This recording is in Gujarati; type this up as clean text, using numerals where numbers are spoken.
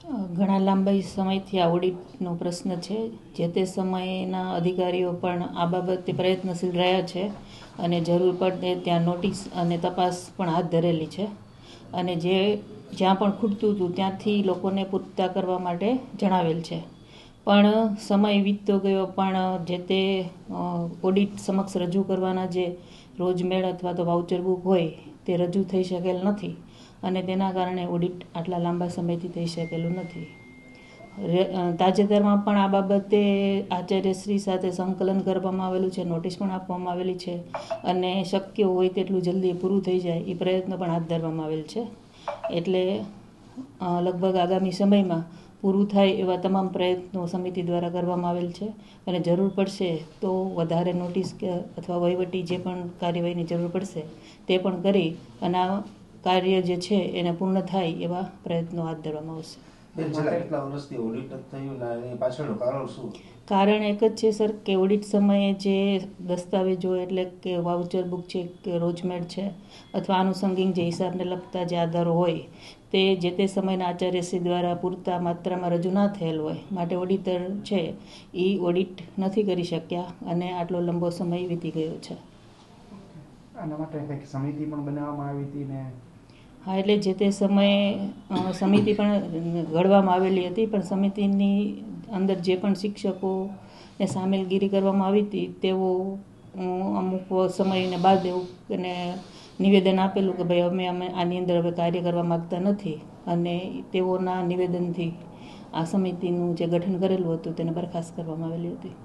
ઘણા લાંબા સમયથી આ ઓડિટનો પ્રશ્ન છે. જે તે સમયના અધિકારીઓ પણ આ બાબતે પ્રયત્નશીલ રહ્યા છે અને જરૂર પડે ત્યાં નોટિસ અને તપાસ પણ હાથ ધરેલી છે. અને જ્યાં પણ ખૂટતું હતું ત્યાંથી લોકોને પૂરતા કરવા માટે જણાવેલ છે. પણ સમય વીતતો ગયો, પણ જે તે ઓડિટ સમક્ષ રજૂ કરવાના જે રોજમેળ અથવા તો વાઉચર બુક હોય તે રજૂ થઈ શકેલ નથી અને તેના કારણે ઓડિટ આટલા લાંબા સમયથી થઈ શકેલું નથી. તાજેતરમાં પણ આ બાબતે આચાર્યશ્રી સાથે સંકલન કરવામાં આવેલું છે, નોટિસ પણ આપવામાં આવેલી છે અને શક્ય હોય તેટલું જલ્દી પૂરું થઈ જાય એ પ્રયત્નો પણ હાથ ધરવામાં આવેલ છે. એટલે લગભગ આગામી સમયમાં પૂરું થાય એવા તમામ પ્રયત્નો સમિતિ દ્વારા કરવામાં આવેલ છે અને જરૂર પડશે તો વધારે નોટિસ કે અથવા વહીવટી જે પણ કાર્યવાહીની જરૂર પડશે તે પણ કરી અને આ કાર્ય જે છે એને પૂર્ણ થાય એવા પ્રયત્નો હાથ ધરવામાં આવશે. કારણ એક જ છે સર કે ઓડિટ સમયે જે દસ્તાવેજો એટલે કે વાઉચર બુક છે કે રોજમેળ છે અથવા આનુષંગિક જે હિસાબને લગતા જે આધારો હોય તે જે તે સમયના આચાર્યશ્રી દ્વારા પૂરતા માત્રામાં રજૂ ના થયેલ હોય માટે ઓડિટર છે એ ઓડિટ નથી કરી શક્યા અને આટલો લાંબો સમય વીતી ગયો છે. આના માટે કંઈક સમિતિ પણ બનાવવામાં આવી હતી ને? હા, એટલે જે તે સમયે સમિતિ પણ ઘડવામાં આવેલી હતી, પણ સમિતિની અંદર જે પણ શિક્ષકોને સામેલગીરી કરવામાં આવી હતી તેઓ અમુક સમયને બાદ એવું અને નિવેદન આપેલું કે ભાઈ અમે આની અંદર હવે કાર્ય કરવા માગતા નથી અને તેઓના નિવેદનથી આ સમિતિનું જે ગઠન કરેલું હતું તેને બરખાસ્ત કરવામાં આવેલી હતી.